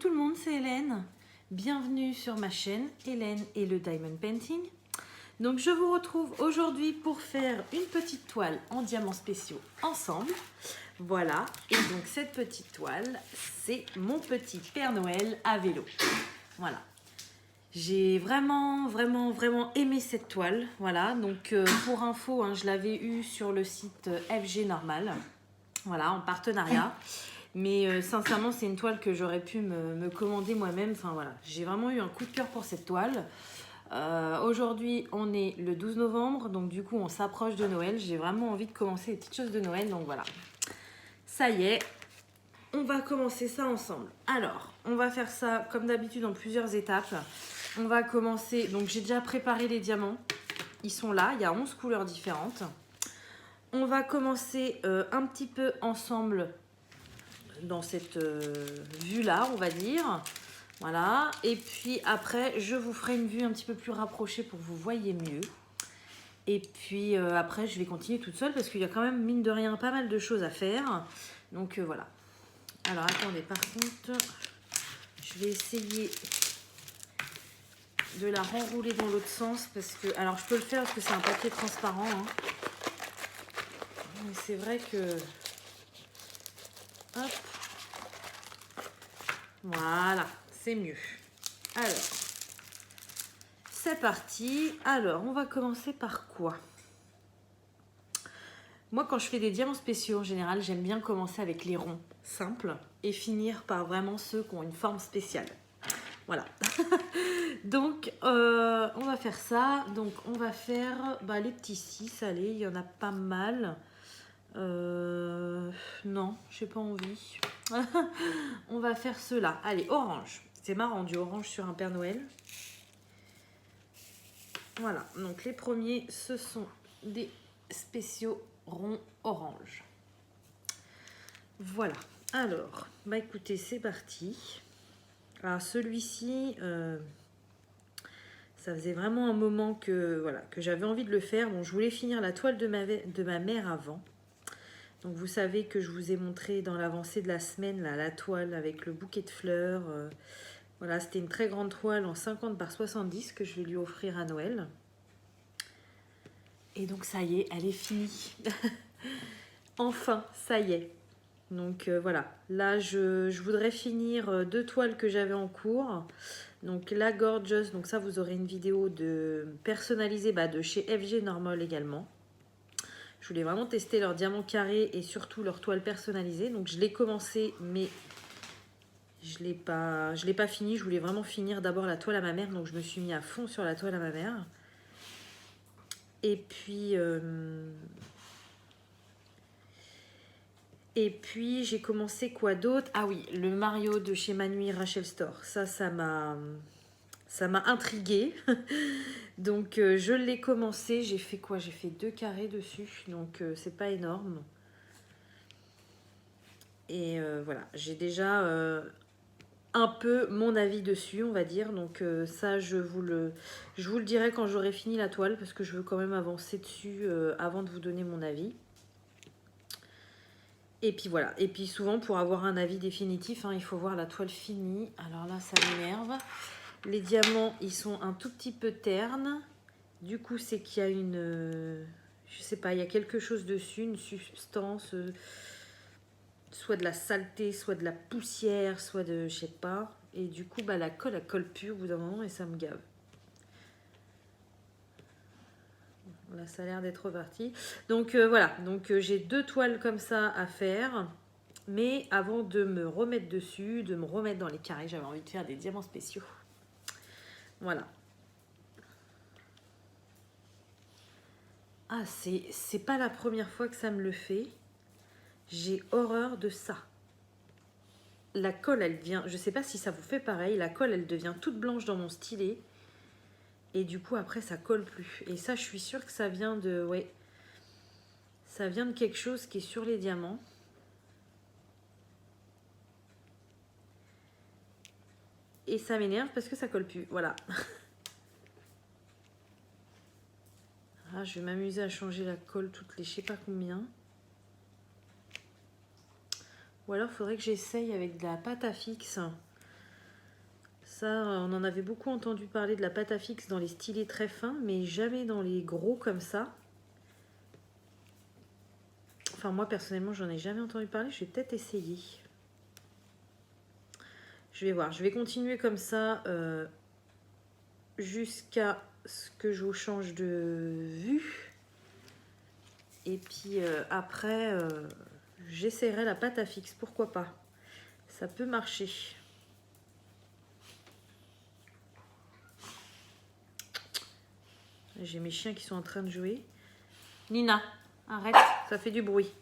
tout le monde, c'est Hélène. Bienvenue sur ma chaîne Hélène et le Diamond Painting. Donc je vous retrouve aujourd'hui pour faire une petite toile en diamants spéciaux ensemble. Voilà, et donc cette petite toile, c'est mon petit Père Noël à vélo. Voilà. J'ai vraiment aimé cette toile. Voilà, donc pour info, hein, je l'avais eue sur le site FG Normal. Voilà, en partenariat. Mais sincèrement, c'est une toile que j'aurais pu me commander moi-même. Enfin voilà, j'ai vraiment eu un coup de cœur pour cette toile. Aujourd'hui, on est le 12 novembre, donc du coup, on s'approche de Noël. J'ai vraiment envie de commencer les petites choses de Noël, donc voilà. Ça y est, on va commencer ça ensemble. Alors, on va faire ça comme d'habitude en plusieurs étapes. On va commencer, donc j'ai déjà préparé les diamants. Ils sont là, il y a 11 couleurs différentes. On va commencer un petit peu ensemble dans cette vue-là, on va dire. Voilà. Et puis après, je vous ferai une vue un petit peu plus rapprochée pour que vous voyez mieux. Et puis après, je vais continuer toute seule parce qu'il y a quand même, mine de rien, pas mal de choses à faire. Donc voilà. Alors attendez, par contre, je vais essayer de la renrouler dans l'autre sens parce que... Alors je peux le faire parce que c'est un papier transparent. Hein. Mais c'est vrai que... Hop. Voilà, c'est mieux. Alors, c'est parti. Alors, on va commencer par quoi? Moi, quand je fais des diamants spéciaux, en général, j'aime bien commencer avec les ronds simples et finir par vraiment ceux qui ont une forme spéciale. Voilà. Donc, on va faire ça. Donc, on va faire les petits 6. Allez, il y en a pas mal. Non, j'ai pas envie. On va faire ceux-là. Allez, orange. C'est marrant, du orange sur un Père Noël. Voilà, donc les premiers, ce sont des spéciaux ronds orange. Voilà, alors, écoutez, c'est parti. Alors celui-ci, ça faisait vraiment un moment que j'avais envie de le faire. Bon, je voulais finir la toile de ma mère avant. Donc vous savez que je vous ai montré dans l'avancée de la semaine là, la toile avec le bouquet de fleurs. Voilà, c'était une très grande toile en 50 par 70 que je vais lui offrir à Noël. Et donc ça y est, elle est finie. Enfin, ça y est. Donc voilà, là je voudrais finir 2 toiles que j'avais en cours. Donc la Gorgeous, donc ça vous aurez une vidéo de personnalisée de chez FG Normal également. Je voulais vraiment tester leurs diamants carrés et surtout leurs toiles personnalisées. Donc je l'ai commencé, mais je l'ai pas fini. Je voulais vraiment finir d'abord la toile à ma mère, donc je me suis mis à fond sur la toile à ma mère. Et puis j'ai commencé quoi d'autre? Ah oui, le Mario de chez Manu Rachel Store. Ça m'a intriguée. Donc je l'ai commencé. J'ai fait quoi? J'ai fait 2 carrés dessus. Donc c'est pas énorme. Et voilà, j'ai déjà un peu mon avis dessus, on va dire. Donc ça, je vous le dirai quand j'aurai fini la toile parce que je veux quand même avancer dessus avant de vous donner mon avis. Et puis voilà, et puis souvent pour avoir un avis définitif, il faut voir la toile finie. Alors là, ça m'énerve. Les diamants, ils sont un tout petit peu ternes. Du coup, c'est qu'il y a une... je sais pas, il y a quelque chose dessus, une substance... soit de la saleté, soit de la poussière, soit de... je sais pas. Et du coup, la colle, elle colle plus au bout d'un moment et ça me gave. Là, ça a l'air d'être reparti. Donc voilà, donc j'ai 2 toiles comme ça à faire. Mais avant de me remettre dessus, de me remettre dans les carrés, j'avais envie de faire des diamants spéciaux. Voilà. Ah, c'est pas la première fois que ça me le fait. J'ai horreur de ça. La colle, elle vient... Je sais pas si ça vous fait pareil. La colle, elle devient toute blanche dans mon stylet. Et du coup, après, ça colle plus. Et ça, je suis sûre que ça vient de... Ouais. Ça vient de quelque chose qui est sur les diamants. Et ça m'énerve parce que ça colle plus. Voilà. Ah, je vais m'amuser à changer la colle toutes les je sais pas combien. Ou alors, il faudrait que j'essaye avec de la pâte à fixe. Ça, on en avait beaucoup entendu parler de la pâte à fixe dans les stylés très fins, mais jamais dans les gros comme ça. Enfin, moi, personnellement, j'en ai jamais entendu parler. Je vais peut-être essayer. Je vais voir. Je vais continuer comme ça jusqu'à ce que je vous change de vue. Et puis après, j'essaierai la pâte à fixe. Pourquoi pas? Ça peut marcher. J'ai mes chiens qui sont en train de jouer. Nina, arrête, ça fait du bruit.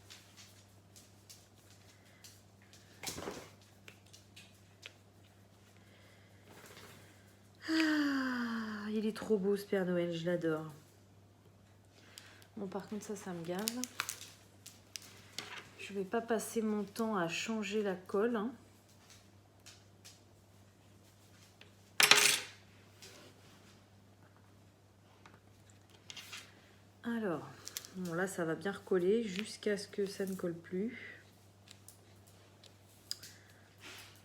Ah, il est trop beau ce Père Noël, je l'adore. Bon, par contre, ça me gave. Je vais pas passer mon temps à changer la colle, hein. Alors, bon là ça va bien recoller jusqu'à ce que ça ne colle plus.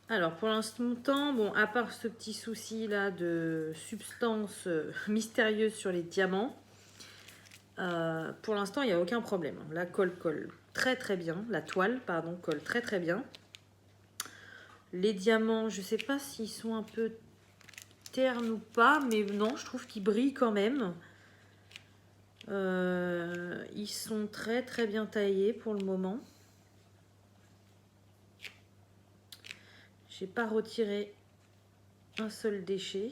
Alors pour l'instant, bon, à part ce petit souci là de substance mystérieuse sur les diamants, pour l'instant il n'y a aucun problème. La colle colle très très bien, la toile pardon colle très très bien. Les diamants, je sais pas s'ils sont un peu ternes ou pas, mais non, je trouve qu'ils brillent quand même. Ils sont très très bien taillés pour le moment. J'ai pas retiré un seul déchet.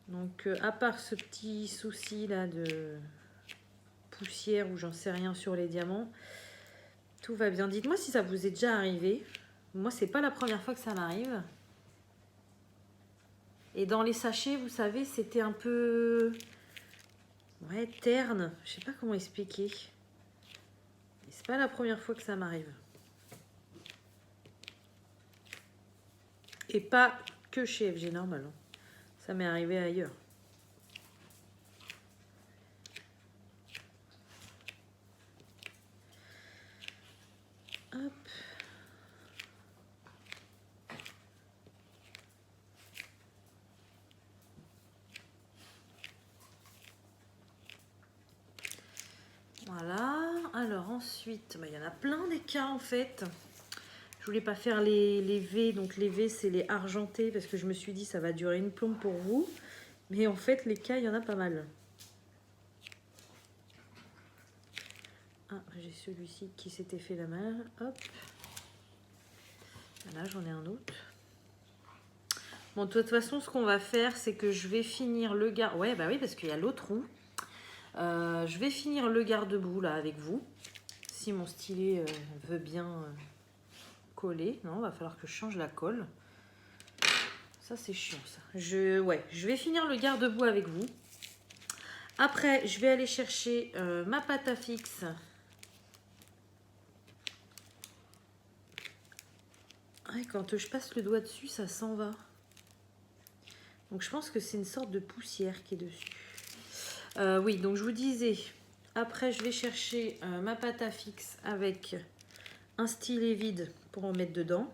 Donc à part ce petit souci là de poussière ou j'en sais rien sur les diamants, tout va bien. Dites-moi si ça vous est déjà arrivé. Moi c'est pas la première fois que ça m'arrive. Et dans les sachets, vous savez, c'était un peu ouais, terne. Je sais pas comment expliquer. C'est pas la première fois que ça m'arrive. Et pas que chez FG Normal. Ça m'est arrivé ailleurs. Hop. Voilà. Alors ensuite, il y en a plein des cas en fait. Je voulais pas faire les V, donc les V c'est les argentés parce que je me suis dit ça va durer une plombe pour vous. Mais en fait les cas il y en a pas mal. Ah, j'ai celui-ci qui s'était fait la main. Hop. Là j'en ai un autre. Bon de toute façon ce qu'on va faire c'est que je vais finir le garde. Ouais bah oui parce qu'il y a l'autre roue. Je vais finir le garde-boue là avec vous. Si mon stylet veut bien coller. Non, va falloir que je change la colle. Ça c'est chiant ça. Je vais finir le garde-boue avec vous. Après je vais aller chercher ma pâte à fixe. Ouais, quand je passe le doigt dessus ça s'en va. Donc je pense que c'est une sorte de poussière qui est dessus. Oui, donc je vous disais, après je vais chercher ma pâte à fixe avec un stylet vide pour en mettre dedans.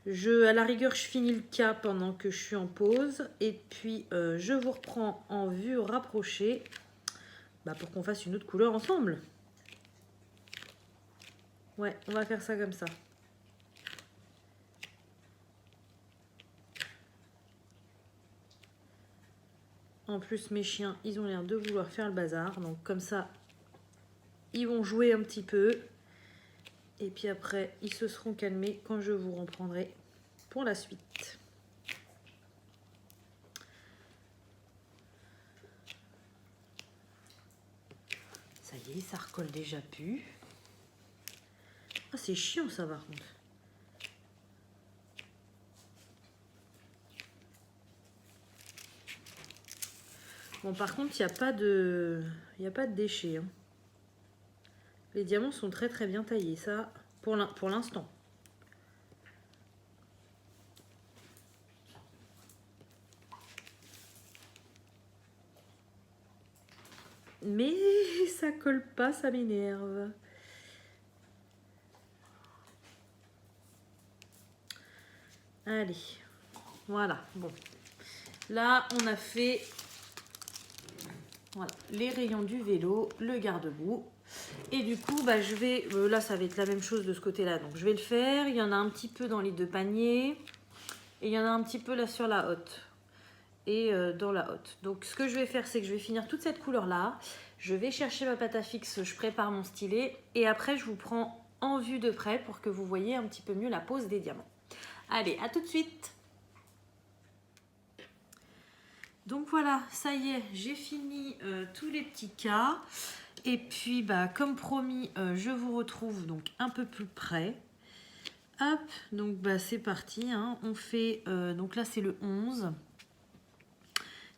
À la rigueur, je finis le cas pendant que je suis en pause. Et puis, je vous reprends en vue rapprochée pour qu'on fasse une autre couleur ensemble. Ouais, on va faire ça comme ça. En plus, mes chiens, ils ont l'air de vouloir faire le bazar. Donc, comme ça, ils vont jouer un petit peu. Et puis après, ils se seront calmés quand je vous reprendrai pour la suite. Ça y est, ça recolle déjà plus. Ah, c'est chiant ça par contre. Bon, par contre, il n'y a pas de déchets. Hein. Les diamants sont très très bien taillés, ça, pour l'instant. Mais ça colle pas, ça m'énerve. Allez, voilà, bon. Là, on a fait voilà, les rayons du vélo, le garde-boue. Et du coup, bah, je vais... là, ça va être la même chose de ce côté-là. Donc, je vais le faire. Il y en a un petit peu dans les deux paniers. Et il y en a un petit peu là sur la hotte. Et dans la hotte. Donc, ce que je vais faire, c'est que je vais finir toute cette couleur-là. Je vais chercher ma pâte à fixe. Je prépare mon stylet. Et après, je vous prends en vue de près pour que vous voyez un petit peu mieux la pose des diamants. Allez, à tout de suite! Donc voilà, ça y est, j'ai fini tous les petits cas. Et puis, bah, comme promis, je vous retrouve donc un peu plus près. Hop, donc bah, c'est parti. Hein. On fait, donc là c'est le 11.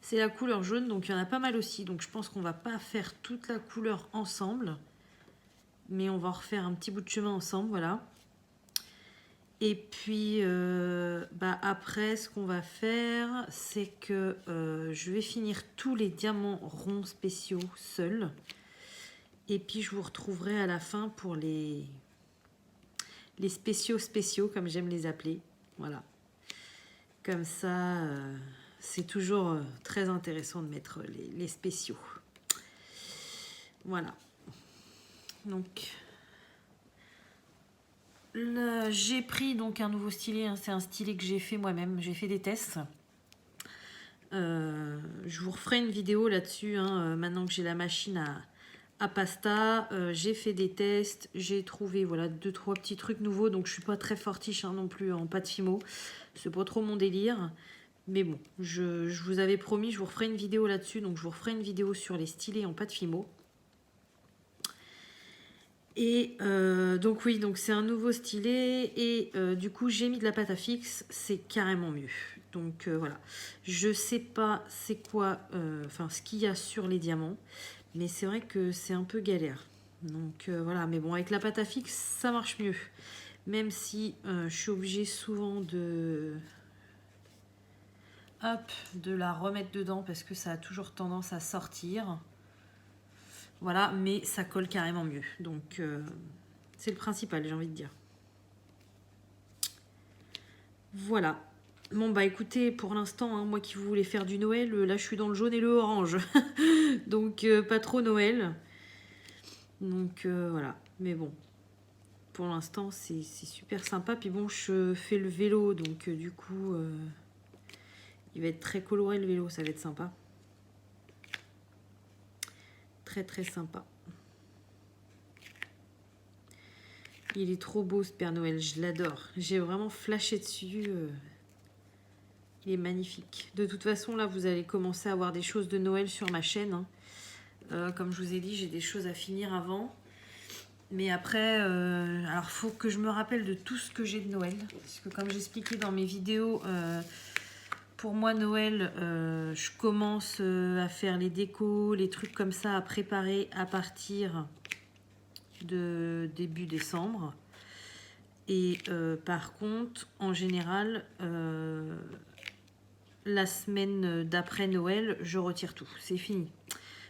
C'est la couleur jaune, donc il y en a pas mal aussi. Donc je pense qu'on va pas faire toute la couleur ensemble. Mais on va refaire un petit bout de chemin ensemble, voilà. Et puis, bah après, ce qu'on va faire, c'est que je vais finir tous les diamants ronds spéciaux seuls. Et puis, je vous retrouverai à la fin pour les spéciaux, comme j'aime les appeler. Voilà. Comme ça, c'est toujours très intéressant de mettre les spéciaux. Voilà. Donc... j'ai pris donc un nouveau stylet, hein, c'est un stylet que j'ai fait moi-même, j'ai fait des tests. Je vous referai une vidéo là-dessus, hein, maintenant que j'ai la machine à pasta. J'ai fait des tests, j'ai trouvé voilà 2-3 petits trucs nouveaux, donc je suis pas très fortiche hein, non plus en pâte Fimo. C'est pas trop mon délire. Mais bon, je vous avais promis, je vous referai une vidéo là-dessus, donc je vous referai une vidéo sur les stylets en pâte Fimo. Et donc oui, donc c'est un nouveau stylet et du coup j'ai mis de la pâte à fixe, c'est carrément mieux. Donc voilà, je sais pas c'est quoi, enfin ce qu'il y a sur les diamants, mais c'est vrai que c'est un peu galère. Donc voilà, mais bon avec la pâte à fixe ça marche mieux. Même si je suis obligée souvent de la remettre dedans parce que ça a toujours tendance à sortir. Voilà, mais ça colle carrément mieux. Donc c'est le principal, j'ai envie de dire. Voilà. Bon bah écoutez, pour l'instant, hein, moi qui voulais faire du Noël, là je suis dans le jaune et le orange. Donc pas trop Noël. Donc voilà. Mais bon, pour l'instant c'est super sympa. Puis bon, je fais le vélo, donc du coup, il va être très coloré le vélo, ça va être sympa. Très très sympa. Il est trop beau ce Père Noël, je l'adore. J'ai vraiment flashé dessus. Il est magnifique. De toute façon, là, vous allez commencer à avoir des choses de Noël sur ma chaîne. Hein. Comme je vous ai dit, j'ai des choses à finir avant. Mais après, alors faut que je me rappelle de tout ce que j'ai de Noël. Parce que comme j'expliquais dans mes vidéos, pour moi, Noël, je commence à faire les décos, les trucs comme ça, à préparer à partir de début décembre. Et par contre, en général, la semaine d'après Noël, je retire tout. C'est fini.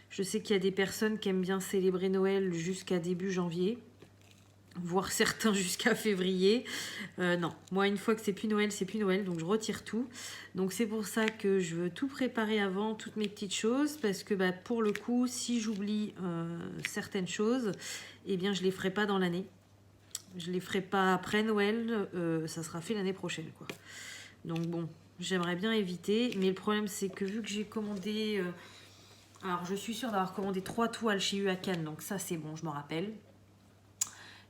Je sais qu'il y a des personnes qui aiment bien célébrer Noël jusqu'à début janvier, voire certains jusqu'à février. Non, moi, une fois que c'est plus Noël, c'est plus Noël, donc je retire tout. Donc c'est pour ça que je veux tout préparer avant, toutes mes petites choses, parce que bah, pour le coup, si j'oublie certaines choses, eh bien, je les ferai pas dans l'année. Je les ferai pas après Noël, ça sera fait l'année prochaine, quoi. Donc bon, j'aimerais bien éviter, mais le problème c'est que vu que j'ai commandé... alors je suis sûre d'avoir commandé 3 toiles chez Huacan, donc ça c'est bon, je me rappelle.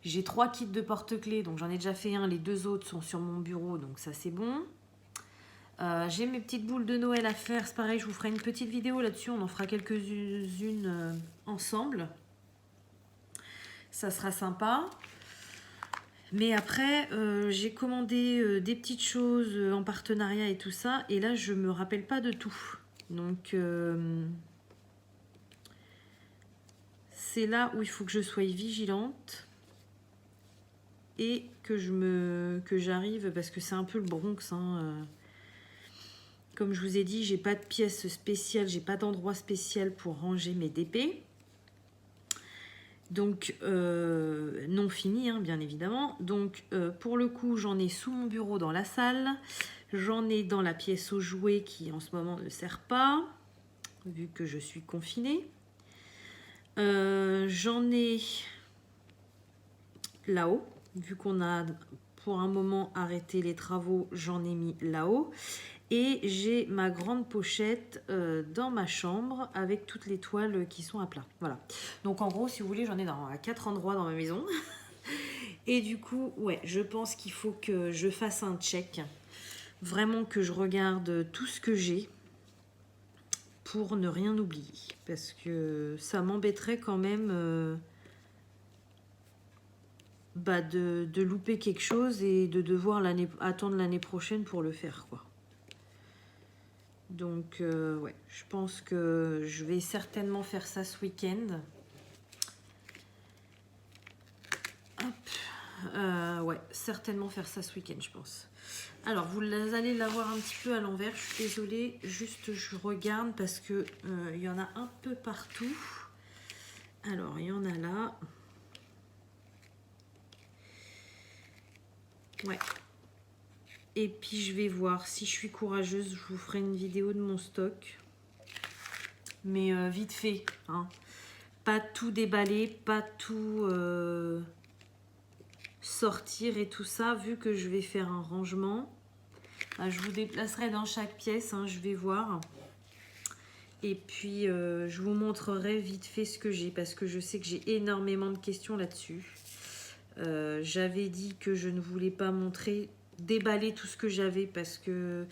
J'ai 3 kits de porte-clés, donc j'en ai déjà fait un, les 2 autres sont sur mon bureau, donc ça c'est bon. J'ai mes petites boules de Noël à faire, c'est pareil, je vous ferai une petite vidéo là-dessus, on en fera quelques-unes ensemble. Ça sera sympa. Mais après, j'ai commandé des petites choses en partenariat et tout ça. Et là, je me rappelle pas de tout. Donc, c'est là où il faut que je sois vigilante. Et que j'arrive, parce que c'est un peu le Bronx. Hein, comme je vous ai dit, j'ai pas de pièce spéciale, j'ai pas d'endroit spécial pour ranger mes DP. Donc, non fini, hein, bien évidemment. Donc, pour le coup, j'en ai sous mon bureau dans la salle. J'en ai dans la pièce aux jouets qui, en ce moment, ne sert pas, vu que je suis confinée. J'en ai là-haut, vu qu'on a pour un moment arrêté les travaux, j'en ai mis là-haut. Et j'ai ma grande pochette dans ma chambre avec toutes les toiles qui sont à plat. Voilà. Donc en gros, si vous voulez, j'en ai à 4 endroits dans ma maison. Et du coup, ouais, je pense qu'il faut que je fasse un check. Vraiment que je regarde tout ce que j'ai pour ne rien oublier. Parce que ça m'embêterait quand même de louper quelque chose et de devoir attendre l'année prochaine pour le faire, quoi. Donc, ouais, je pense que je vais certainement faire ça ce week-end. Ouais, certainement faire ça ce week-end, je pense. Alors, vous allez la voir un petit peu à l'envers. Je suis désolée, juste je regarde parce que il y en a un peu partout. Alors, il y en a là. Ouais. Et puis, je vais voir si je suis courageuse. Je vous ferai une vidéo de mon stock. Mais vite fait, hein. Pas tout déballer, pas tout sortir et tout ça, vu que je vais faire un rangement. Je vous déplacerai dans chaque pièce, hein, je vais voir. Et puis, je vous montrerai vite fait ce que j'ai, parce que je sais que j'ai énormément de questions là-dessus. J'avais dit que je ne voulais pas déballer tout ce que j'avais, parce que,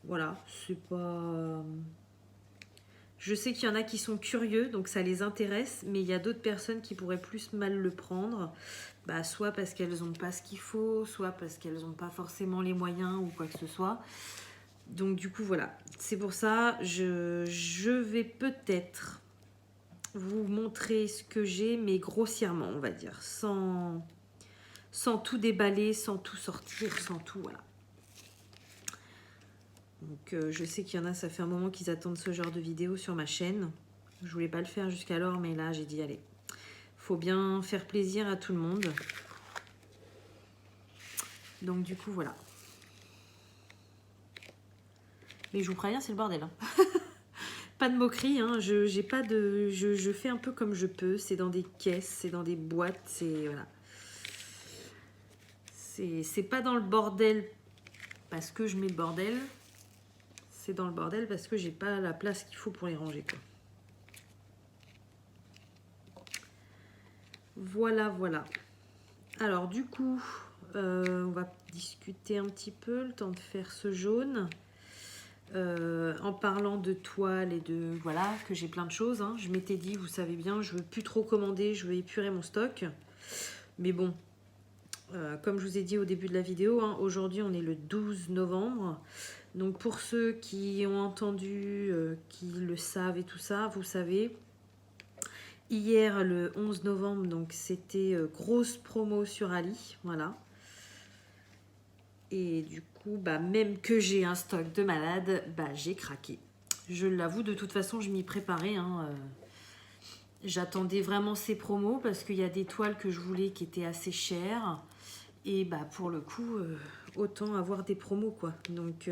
voilà, c'est pas... Je sais qu'il y en a qui sont curieux, donc ça les intéresse, mais il y a d'autres personnes qui pourraient plus mal le prendre. Soit parce qu'elles n'ont pas ce qu'il faut, soit parce qu'elles n'ont pas forcément les moyens ou quoi que ce soit. Donc du coup, voilà. C'est pour ça, je vais peut-être vous montrer ce que j'ai, mais grossièrement, on va dire. Sans tout déballer, sans tout sortir, sans tout, voilà. Donc je sais qu'il y en a, ça fait un moment qu'ils attendent ce genre de vidéo sur ma chaîne. Je voulais pas le faire jusqu'alors, mais là j'ai dit allez, faut bien faire plaisir à tout le monde. Donc du coup voilà. Mais je vous préviens, c'est le bordel. Hein. Pas de moquerie, hein. Je fais un peu comme je peux. C'est dans des caisses, c'est dans des boîtes, c'est voilà. C'est pas dans le bordel parce que je mets le bordel. C'est dans le bordel parce que j'ai pas la place qu'il faut pour les ranger, quoi. Voilà, voilà. Alors du coup, on va discuter un petit peu, le temps de faire ce jaune. En parlant de toile et de... Voilà, que j'ai plein de choses. Hein. Je m'étais dit, vous savez bien, je veux plus trop commander, je veux épurer mon stock. Mais bon, comme je vous ai dit au début de la vidéo, hein, aujourd'hui on est le 12 novembre. Donc pour ceux qui ont entendu, qui le savent et tout ça, vous savez... Hier, le 11 novembre, donc c'était grosse promo sur Ali, voilà. Et du coup, même que j'ai un stock de malade, j'ai craqué. Je l'avoue, de toute façon, je m'y préparais. Hein, j'attendais vraiment ces promos parce qu'il y a des toiles que je voulais qui étaient assez chères. Et pour le coup, autant avoir des promos, quoi. Donc...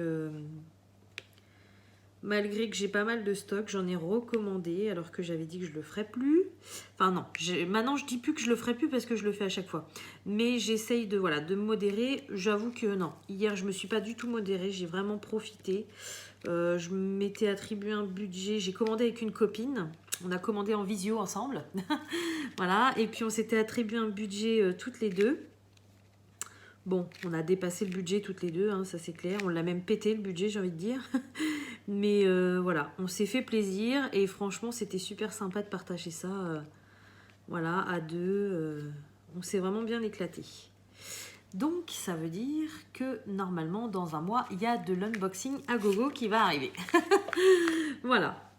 malgré que j'ai pas mal de stock, j'en ai recommandé alors que j'avais dit que je le ferais plus. Enfin non, maintenant je dis plus que je le ferai plus parce que je le fais à chaque fois. Mais j'essaye de me modérer. J'avoue que non, hier je me suis pas du tout modérée, j'ai vraiment profité. Je m'étais attribué un budget, j'ai commandé avec une copine. On a commandé en visio ensemble. Voilà, et puis on s'était attribué un budget toutes les deux. Bon, on a dépassé le budget toutes les deux, hein, ça c'est clair. On l'a même pété le budget, j'ai envie de dire. Mais voilà, on s'est fait plaisir et franchement, c'était super sympa de partager ça. Voilà, à deux. On s'est vraiment bien éclaté. Donc, ça veut dire que normalement, dans un mois, il y a de l'unboxing à gogo qui va arriver. Voilà.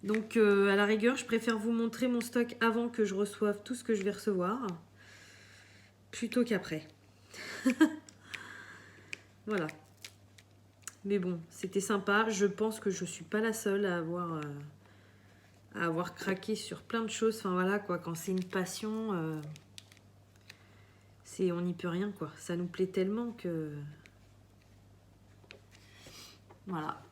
Donc, à la rigueur, je préfère vous montrer mon stock avant que je reçoive tout ce que je vais recevoir. Plutôt qu'après. Voilà. Mais bon, c'était sympa. Je pense que je ne suis pas la seule à à avoir craqué sur plein de choses. Enfin voilà quoi, quand c'est une passion, on n'y peut rien quoi. Ça nous plaît tellement que... Voilà.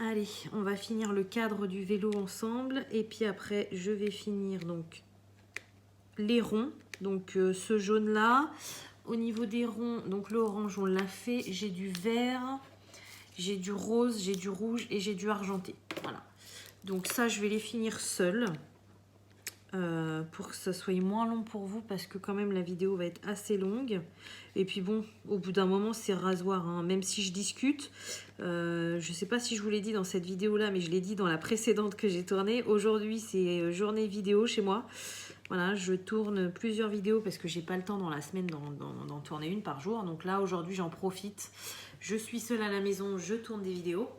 Allez, on va finir le cadre du vélo ensemble. Et puis après, je vais finir donc les ronds. Donc ce jaune-là. Au niveau des ronds, donc le orange, on l'a fait. J'ai du vert, j'ai du rose, j'ai du rouge et j'ai du argenté. Voilà. Donc ça, je vais les finir seuls. Pour que ça soit moins long pour vous parce que quand même la vidéo va être assez longue et puis bon au bout d'un moment c'est rasoir hein. Même si je discute je sais pas si je vous l'ai dit dans cette vidéo là mais je l'ai dit dans la précédente que j'ai tournée. Aujourd'hui c'est journée vidéo chez moi, voilà, je tourne plusieurs vidéos parce que j'ai pas le temps dans la semaine d'en tourner une par jour, donc là aujourd'hui j'en profite, je suis seule à la maison, je tourne des vidéos.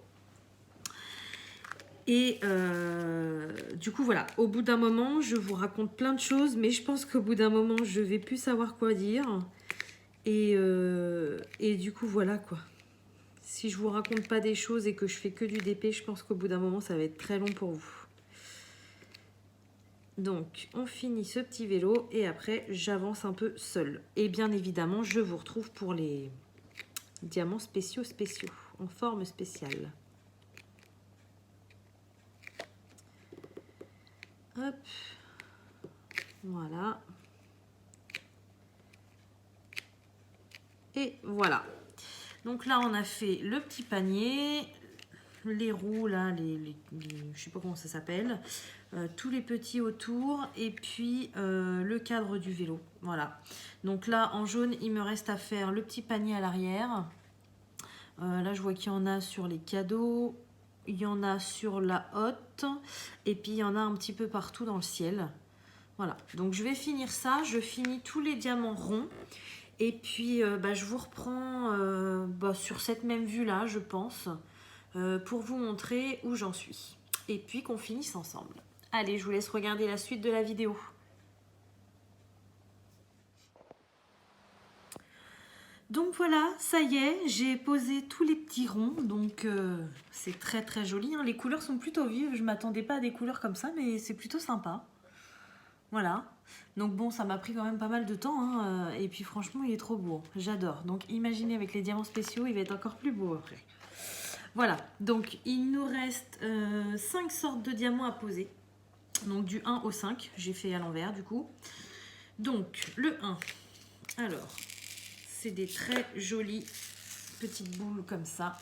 Et du coup voilà, au bout d'un moment je vous raconte plein de choses mais je pense qu'au bout d'un moment je vais plus savoir quoi dire et du coup voilà quoi, si je vous raconte pas des choses et que je fais que du DP, je pense qu'au bout d'un moment ça va être très long pour vous. Donc on finit ce petit vélo et après j'avance un peu seule et bien évidemment je vous retrouve pour les diamants spéciaux en forme spéciale. Hop, voilà. Et voilà. Donc là, on a fait le petit panier, les roues, là, je sais pas comment ça s'appelle, tous les petits autour, et puis le cadre du vélo. Voilà. Donc là, en jaune, il me reste à faire le petit panier à l'arrière. Là, je vois qu'il y en a sur les cadeaux. Il y en a sur la hotte et puis il y en a un petit peu partout dans le ciel. Voilà, donc je vais finir ça, je finis tous les diamants ronds et puis je vous reprends sur cette même vue là je pense pour vous montrer où j'en suis et puis qu'on finisse ensemble. Allez, je vous laisse regarder la suite de la vidéo. Donc voilà, ça y est, j'ai posé tous les petits ronds, donc c'est très très joli, hein. Les couleurs sont plutôt vives, je ne m'attendais pas à des couleurs comme ça, mais c'est plutôt sympa. Voilà, donc bon, ça m'a pris quand même pas mal de temps, hein, et puis franchement, il est trop beau, j'adore. Donc imaginez avec les diamants spéciaux, il va être encore plus beau après. Voilà, donc il nous reste 5 sortes de diamants à poser, donc du 1 au 5, j'ai fait à l'envers du coup. Donc le 1, alors... c'est des très jolies petites boules comme ça.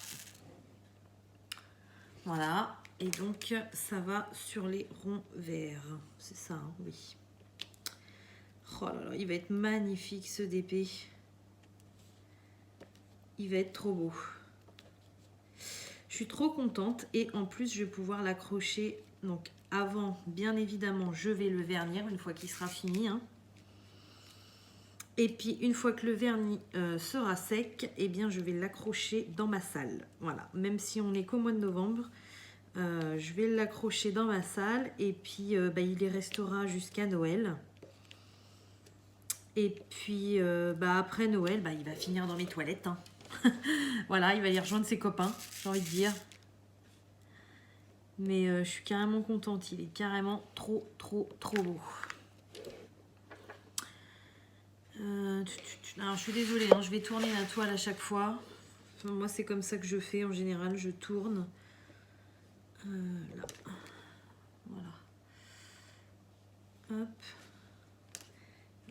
Voilà. Et donc, ça va sur les ronds verts. C'est ça, hein, oui. Oh là là, il va être magnifique ce DP. Il va être trop beau. Je suis trop contente. Et en plus, je vais pouvoir l'accrocher. Donc, avant, bien évidemment, je vais le vernir une fois qu'il sera fini, hein. Et puis, une fois que le vernis sera sec, eh bien, je vais l'accrocher dans ma salle. Voilà, même si on n'est qu'au mois de novembre, je vais l'accrocher dans ma salle. Et puis, il y restera jusqu'à Noël. Et puis, après Noël, il va finir dans mes toilettes, hein. Voilà, il va y rejoindre ses copains, j'ai envie de dire. Mais je suis carrément contente, il est carrément trop, trop, trop beau. Alors, je suis désolée, hein, je vais tourner la toile à chaque fois. Enfin, moi, c'est comme ça que je fais en général, je tourne. Là. Voilà. Hop.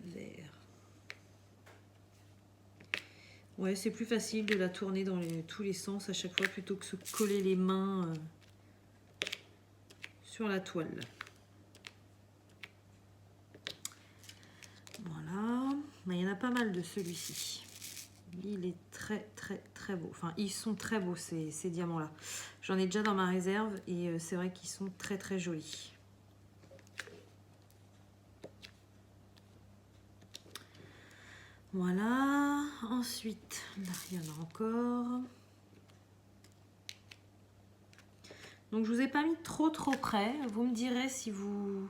Vert. Ouais, c'est plus facile de la tourner dans tous les sens à chaque fois plutôt que se coller les mains sur la toile. Voilà. Mais il y en a pas mal de celui-ci. Il est très très très beau. Enfin, ils sont très beaux ces diamants-là. J'en ai déjà dans ma réserve et c'est vrai qu'ils sont très très jolis. Voilà. Ensuite, là, il y en a encore. Donc, je vous ai pas mis trop près. Vous me direz si vous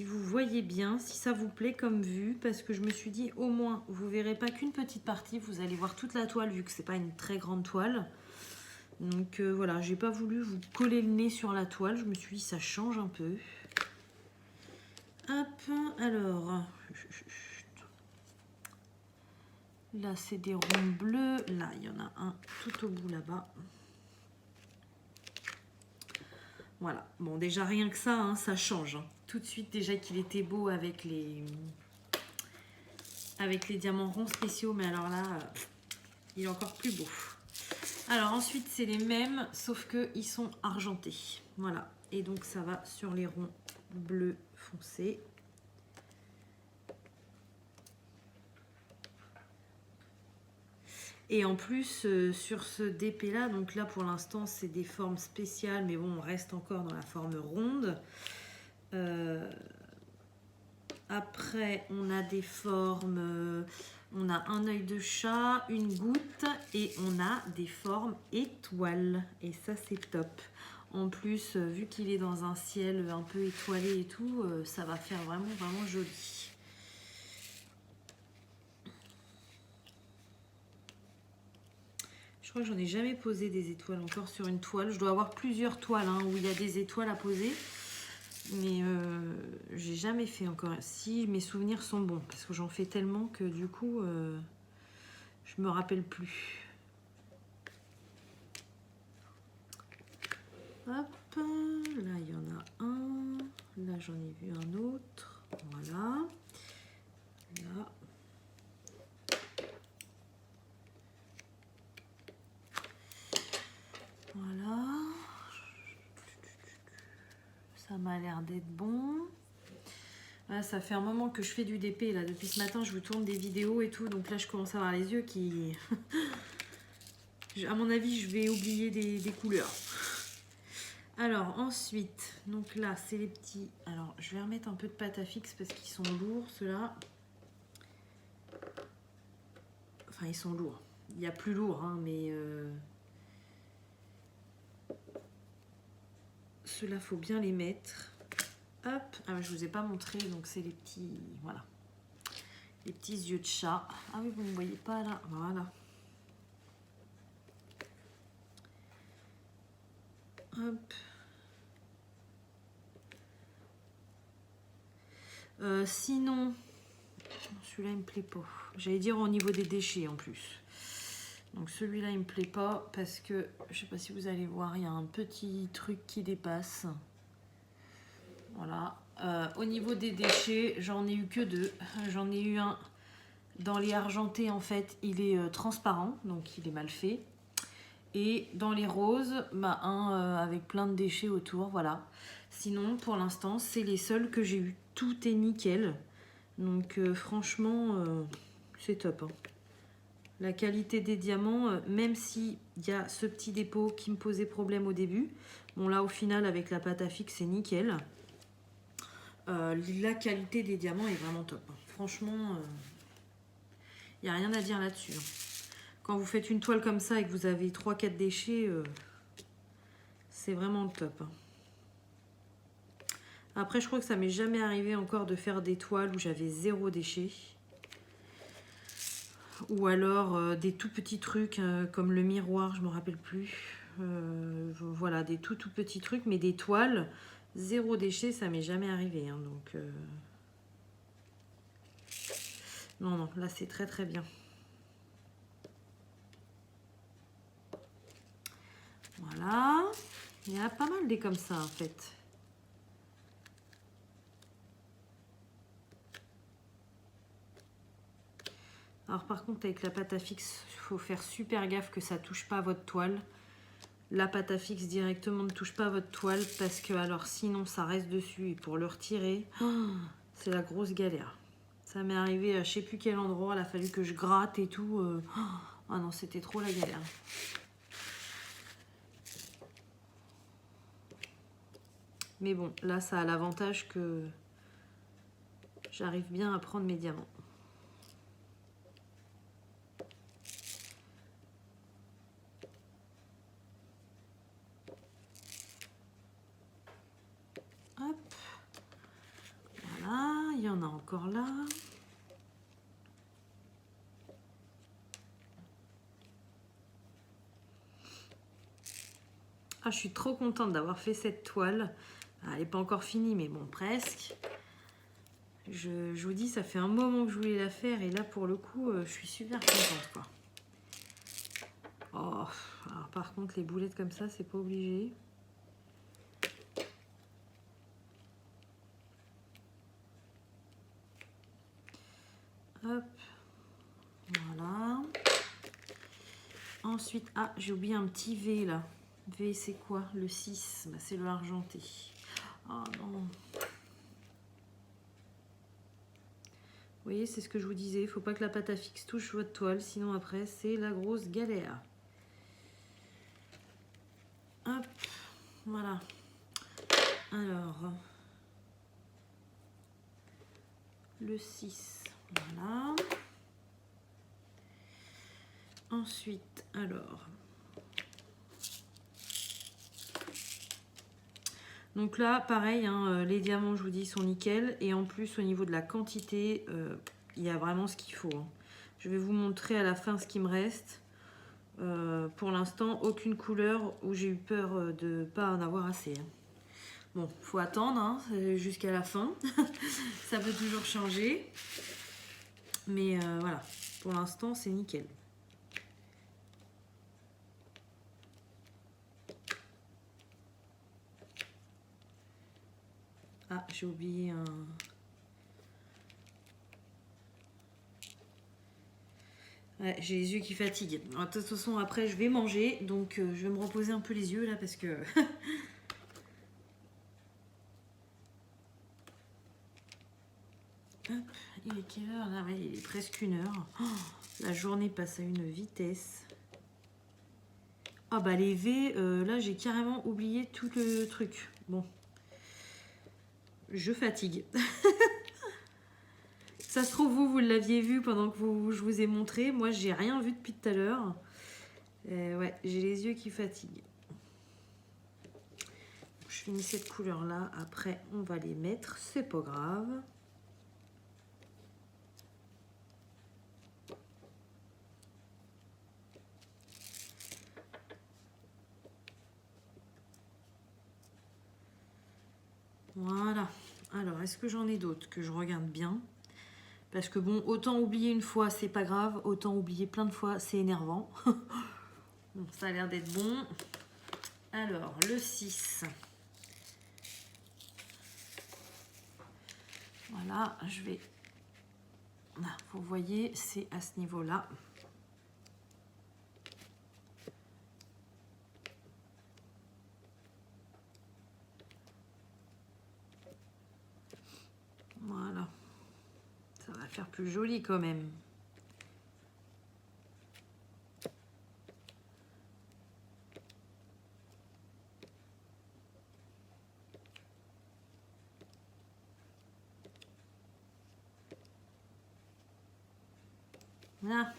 voyez bien, si ça vous plaît comme vue, parce que je me suis dit au moins vous verrez pas qu'une petite partie, vous allez voir toute la toile vu que c'est pas une très grande toile. Donc voilà, j'ai pas voulu vous coller le nez sur la toile. Je me suis dit, ça change un peu. Hop, alors... Là, c'est des ronds bleus. Là, il y en a un tout au bout là-bas. Voilà. Bon, déjà, rien que ça, hein, ça change. Hein. Tout de suite, déjà qu'il était beau avec les diamants ronds spéciaux. Mais alors là, il est encore plus beau. Alors, ensuite, c'est les mêmes, sauf qu'ils sont argentés. Voilà. Et donc, ça va sur les ronds bleus foncés. Et en plus, sur ce DP là, donc là pour l'instant c'est des formes spéciales, mais bon on reste encore dans la forme ronde. Après on a des formes, on a un œil de chat, une goutte et on a des formes étoiles. Et ça c'est top. En plus, vu qu'il est dans un ciel un peu étoilé et tout, ça va faire vraiment joli. Je crois que j'en ai jamais posé des étoiles encore sur une toile. Je dois avoir plusieurs toiles hein, où il y a des étoiles à poser. Mais j'ai jamais fait encore. Si mes souvenirs sont bons, parce que j'en fais tellement que du coup, je me rappelle plus. Hop, là il y en a un. Là j'en ai vu un autre. Voilà. Là. Voilà. Ça m'a l'air d'être bon. Là, ça fait un moment que je fais du DP. Là, depuis ce matin, je vous tourne des vidéos et tout. Donc là, je commence à avoir les yeux qui... à mon avis, je vais oublier des couleurs. Alors, ensuite, donc là, c'est les petits... Alors, je vais remettre un peu de pâte à fixe parce qu'ils sont lourds, ceux-là. Enfin, ils sont lourds. Il y a plus lourd, hein, mais... Ceux-là, faut bien les mettre. Hop. Ah, je vous ai pas montré, donc c'est les petits... Voilà. Les petits yeux de chat. Ah oui, vous ne voyez pas là. Voilà. Hop. Sinon, celui-là il me plaît pas. J'allais dire au niveau des déchets en plus. Donc celui-là il me plaît pas parce que je sais pas si vous allez voir, il y a un petit truc qui dépasse. Voilà. Au niveau des déchets, j'en ai eu que deux. J'en ai eu un dans les argentés en fait, il est transparent, donc il est mal fait. Et dans les roses, bah, un avec plein de déchets autour, voilà. Sinon, pour l'instant, c'est les seuls que j'ai eu. Tout est nickel. Donc franchement, c'est top. Hein. La qualité des diamants, même s'il y a ce petit dépôt qui me posait problème au début. Bon là, au final, avec la pâte à fixe, c'est nickel. La qualité des diamants est vraiment top. Hein. Franchement, il n'y a rien à dire là-dessus. Hein. Quand vous faites une toile comme ça et que vous avez 3-4 déchets, c'est vraiment le top. Hein. Après, je crois que ça m'est jamais arrivé encore de faire des toiles où j'avais 0 déchet. Ou alors des tout petits trucs comme le miroir, je me rappelle plus. Voilà, des tout petits trucs, mais des toiles, 0 déchet, ça m'est jamais arrivé. Hein, donc, non, là c'est très bien. Voilà, il y a pas mal des comme ça en fait. Alors par contre avec la pâte à fixe, il faut faire super gaffe que ça touche pas votre toile. La pâte à fixe directement ne touche pas votre toile parce que alors sinon ça reste dessus et pour le retirer, c'est la grosse galère. Ça m'est arrivé à je sais plus quel endroit, il a fallu que je gratte et tout. Ah non, c'était trop la galère. Mais bon, là ça a l'avantage que j'arrive bien à prendre mes diamants. Hop. Voilà, il y en a encore là. Ah, je suis trop contente d'avoir fait cette toile. Ah, elle n'est pas encore finie, mais bon, presque. Je vous dis, ça fait un moment que je voulais la faire. Et là, pour le coup, je suis super contente, quoi. Oh, alors par contre, les boulettes comme ça, c'est pas obligé. Hop. Voilà. Ensuite, ah, j'ai oublié un petit V, là. V, c'est quoi? Le 6, bah, c'est le argenté. Ah non. Vous voyez, c'est ce que je vous disais. Il ne faut pas que la pâte à fixe touche votre toile, sinon après, c'est la grosse galère. Hop, voilà. Alors, le 6, voilà. Ensuite, alors... Donc là, pareil, hein, les diamants, je vous dis, sont nickel. Et en plus, au niveau de la quantité, il y a vraiment ce qu'il faut. Hein. Je vais vous montrer à la fin ce qui me reste. Pour l'instant, aucune couleur où j'ai eu peur de ne pas en avoir assez. Hein. Bon, faut attendre hein, jusqu'à la fin. Ça peut toujours changer. Mais voilà, pour l'instant, c'est nickel. Ah, j'ai oublié un... Ouais, j'ai les yeux qui fatiguent. Alors, de toute façon, après, je vais manger. Donc, je vais me reposer un peu les yeux, là, parce que... Hop, il est quelle heure, là? Ouais, il est presque 1h. Oh, la journée passe à une vitesse. Ah, bah, les V, là, j'ai carrément oublié tout le truc. Bon. Je fatigue. Ça se trouve, vous l'aviez vu pendant que je vous ai montré. Moi, j'ai rien vu depuis tout à l'heure. Ouais, j'ai les yeux qui fatiguent. Je finis cette couleur-là. Après, on va les mettre. C'est pas grave. Voilà. Alors, est-ce que j'en ai d'autres que je regarde bien? Parce que bon, autant oublier une fois, c'est pas grave. Autant oublier plein de fois, c'est énervant. Bon, ça a l'air d'être bon. Alors, le 6. Voilà, je vais... Là, vous voyez, c'est à ce niveau-là. Voilà. Ça va faire plus joli quand même. Là.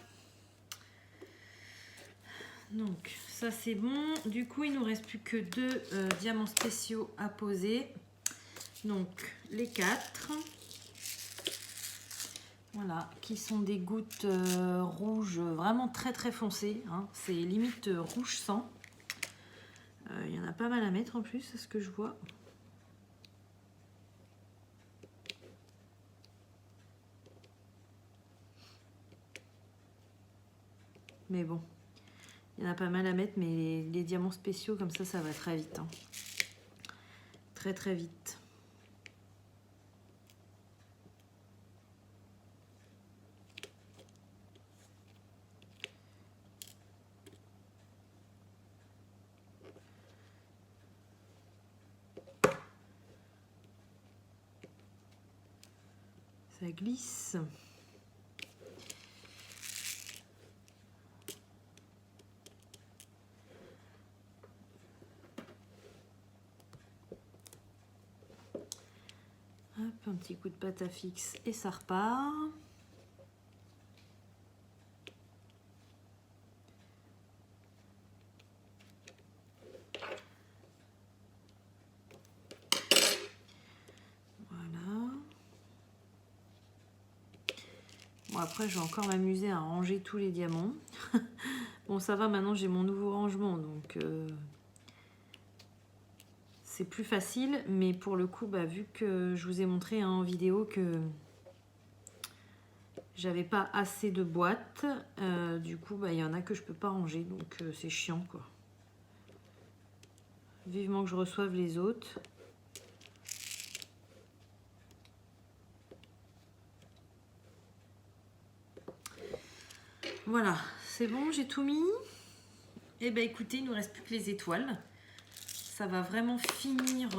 Donc, ça c'est bon. Du coup, il nous reste plus que 2 diamants spéciaux à poser. Donc, les 4. Voilà, qui sont des gouttes rouges vraiment très très foncées. Hein. C'est limite rouge sang. Il y en a pas mal à mettre en plus, c'est ce que je vois. Mais bon, il y en a pas mal à mettre, mais les diamants spéciaux comme ça va très vite. Hein. Très très vite. Ça glisse. Hop, un petit coup de pâte à fixe et ça repart. Voilà. Bon, après, je vais encore m'amuser à ranger tous les diamants. Bon, ça va, maintenant j'ai mon nouveau rangement, donc c'est plus facile, mais pour le coup, bah, vu que je vous ai montré en vidéo que j'avais pas assez de boîtes, du coup, bah, il y en a que je peux pas ranger, donc c'est chiant, quoi. Vivement que je reçoive les autres. Voilà, c'est bon, j'ai tout mis. Et ben écoutez, il ne nous reste plus que les étoiles. Ça va vraiment finir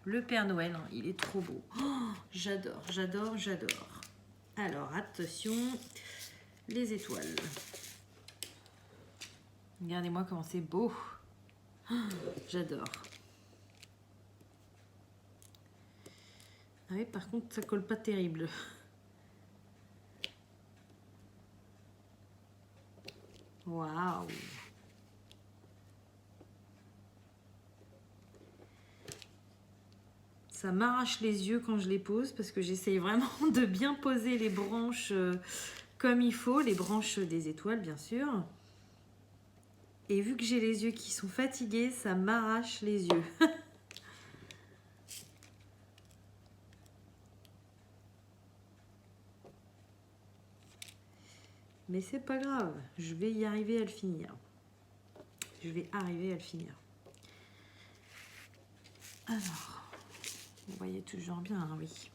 le Père Noël. Hein. Il est trop beau. Oh, j'adore, j'adore, j'adore. Alors, attention, les étoiles. Regardez-moi comment c'est beau. Oh, j'adore. Ah oui, par contre, ça colle pas terrible. Waouh! Ça m'arrache les yeux quand je les pose parce que j'essaye vraiment de bien poser les branches comme il faut, les branches des étoiles bien sûr. Et vu que j'ai les yeux qui sont fatigués, ça m'arrache les yeux. Mais c'est pas grave, je vais y arriver à le finir. Je vais arriver à le finir. Alors... Vous voyez toujours bien, hein, oui.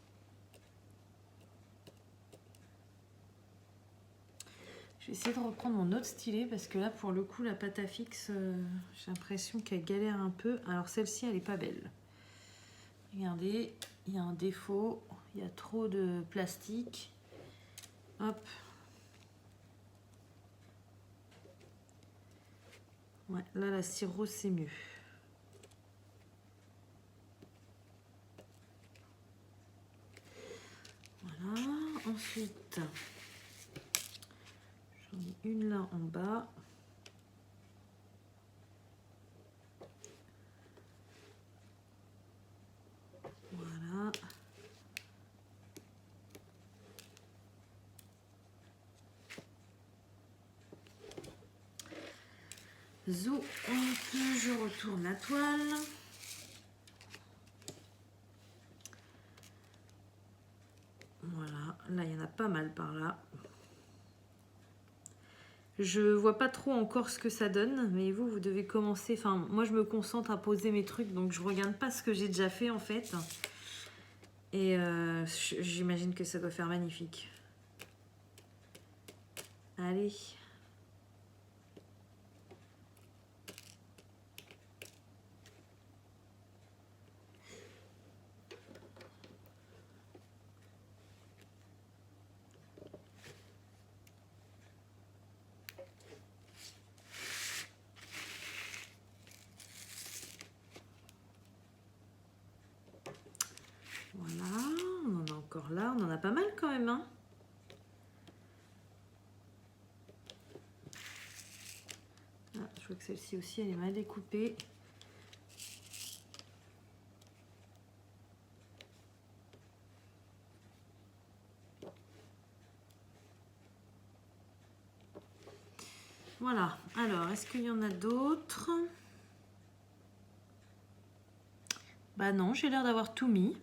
Je vais essayer de reprendre mon autre stylet parce que là, pour le coup, la pâte à fixe, j'ai l'impression qu'elle galère un peu. Alors, celle-ci, elle n'est pas belle. Regardez, il y a un défaut. Il y a trop de plastique. Hop. Ouais, là, la cire rose, c'est mieux. Voilà, ensuite, j'en ai une là en bas. Voilà. Zo, je retourne la toile. Voilà, là il y en a pas mal par là. Je vois pas trop encore ce que ça donne, mais vous devez commencer. Enfin, moi je me concentre à poser mes trucs, donc je regarde pas ce que j'ai déjà fait en fait. Et j'imagine que ça doit faire magnifique. Allez. Voilà, on en a encore là, on en a pas mal quand même, hein. Ah, je vois que celle-ci aussi, elle est mal découpée. Voilà, alors, est-ce qu'il y en a d'autres? Bah non, j'ai l'air d'avoir tout mis.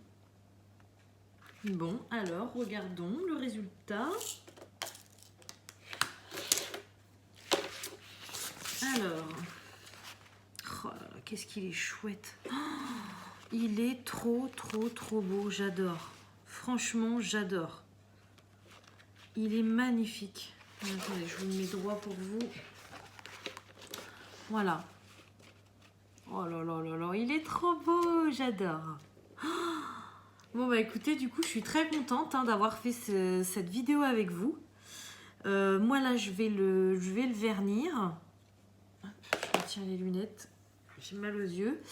Bon, alors, regardons le résultat. Alors, oh là là, qu'est-ce qu'il est chouette. Oh, il est trop, trop, trop beau, j'adore. Franchement, j'adore. Il est magnifique. Attendez, je vous le mets droit pour vous. Voilà. Oh là là là là, il est trop beau, j'adore. Bon bah écoutez, du coup je suis très contente d'avoir fait cette vidéo avec vous. Moi là je vais le vernir. Hop, je retire les lunettes, j'ai mal aux yeux.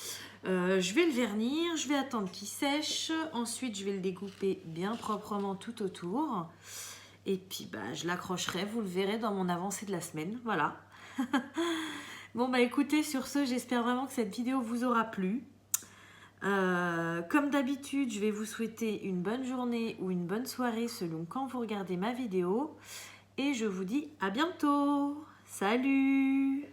Je vais le vernir, je vais attendre qu'il sèche. Ensuite je vais le découper bien proprement tout autour. Et puis bah je l'accrocherai, vous le verrez dans mon avancée de la semaine. Voilà. Bon bah écoutez, sur ce, j'espère vraiment que cette vidéo vous aura plu. Comme d'habitude, je vais vous souhaiter une bonne journée ou une bonne soirée selon quand vous regardez ma vidéo. Et je vous dis à bientôt. Salut!